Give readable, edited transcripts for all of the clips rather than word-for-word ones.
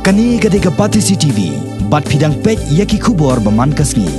Kani gade ka pati CCTV, bat pidang pet yaki kubor baman kasngi.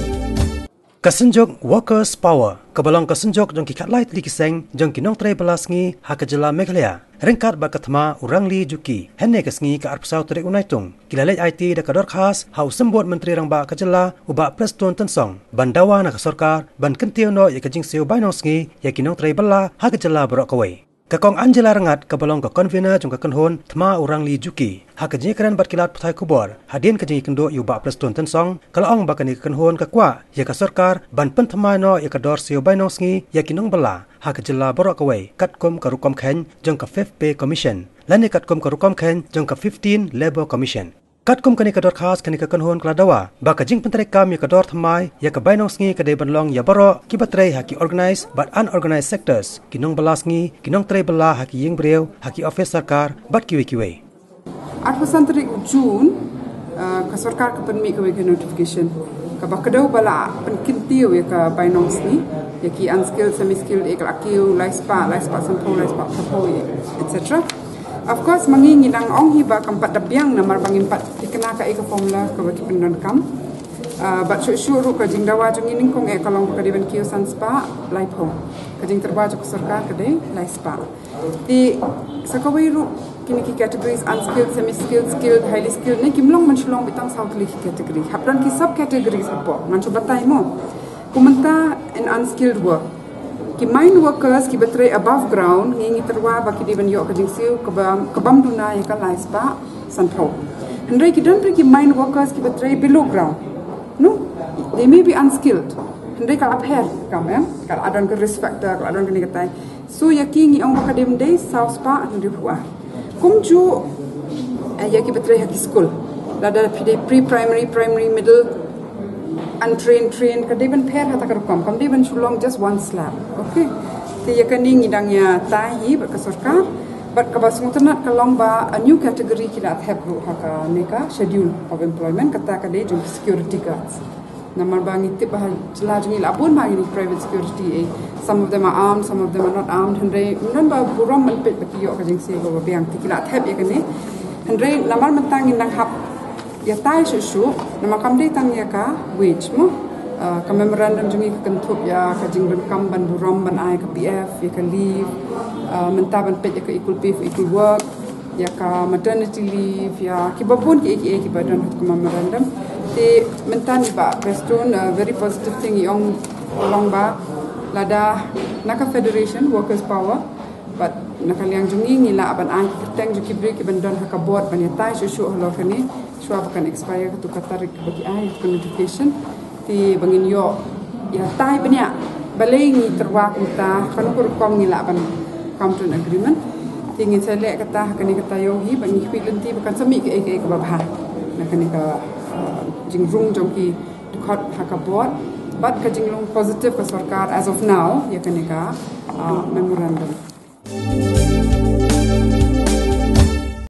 Kasenjok Workers Power, kabalong kasenjok jong kikat light li kiseng jong kinong tray balasngi hakajala Meghalaya. Rengkat ba katma urang li juki. Henne kasngi ka arpsau tarik unaitung. Kilalej IT da ka Dorkhas, hau sembut menteri rang ba kajala uba preston tensong. Bandawa na ka Sorkar, ban kentio no ya kajing siu Bainong sngi ya kinong tray bala hakajala borok kawai. Kakong Angela rangat kabalong ka convener jong ka kanhon tma urang li juki. Hakajing keren bat kilat putai kubor. Hadin kajing kendo uba preston tensong. Kalaong ba kani kanhon ka kwa ya ka Sorkar ban pentma no ya ka dor siu Bainong sngi ya kinong bala hakajala borok kawai. Katkom ka rukom khen jong ka 5th Pay Commission. Lani katkom ka rukom khen jong ka 15 Labor Commission. Katkom kani ka Dorkhas kani ka kanhon kladawa ba kajing pentrek kam ya ka dor thamai ya ka Bainong sngi ka de banlong ya baro ki batrei haki organized but unorganized sectors kinong balas ngi kinong trei bala haki ying breu haki office sarkar bat kiwe 8 tarik Jun ka Sorkar ka penmi ka notification ka bakadau bala penkintiu ya ka Bainong sngi ya ki unskilled semi skilled ekal akiu laispa sampo etc. Of course, mangingi nang ong hiba kampat dabyang na marbangin pat dikena ka ika formula ka bagi pendon kam. But syuru ka jing dawa jing ining kong kalong ka diban kiyo san spa lai po. Ka jing terba ka Sorkar ka de lai spa. Di sakawai ru kini ki categories unskilled, semi skilled, skilled, highly skilled ni kimlong manchulong bitang south li category. Hapran ki sub categories hapo. Manchu batai mo. Kumenta in unskilled work. Ki mine workers ki betray above ground ngi terwa baki diban yo ka jingsiu kabam duna ya ka laispa sanpo. Hendrai ki don ki mine workers ki betray below ground. No, they may be unskilled. Hendrai ka apher kam ya, ka adon ke respect ka adon ke nikatai. So ya ki ngi ong ka dim day south spa hendri huwa. Kumju ya ki betray haki school. Lada pre-primary, primary, middle untrained, trained, kadiban pair hata karukom, kadiban shulong just one slab, okay? Ti yakani ngidangnya tahi ba ka Sorkar, but kabasung tanat kalong ba a new category kila athep ru haka neka schedule of employment kata kade jung security guards. Namar bangi tip bah jelajungi labun bangi ni private security. Some of them are armed, some of them are not armed. Hendrai nan ba buram melpet baki yo ka jing si ba biang ti kila athep yakani. Hendrai namar mentangin nang hap ya tai susu nama kamde tang ya ka wage mo ka memorandum jungi ka kentup ya ka jingben kam ban buram ban ai ka PF ya ka leave mentaban pet ya ka equal pay for equal work ya ka maternity leave ya ki babun ki badan ka memorandum ti mentani ba preston very positive thing yong long ba lada naka federation workers power but nakaliang jungi ngila aban ai keteng juki break ban don ka board ban ya tai susu Halor kani swab kan expire tu katarik bagi ai notification ti bangin yo ya tai banya balai ngi terwa kita kan kur kom ngi la ban counter agreement ti ngi sele kata kani kata yo hi bangi pilenti bakan sami ke babha na kani ka jingrung jongki khot hakabot but ka jingrung positive ka Sorkar as of now ya kani ka memorandum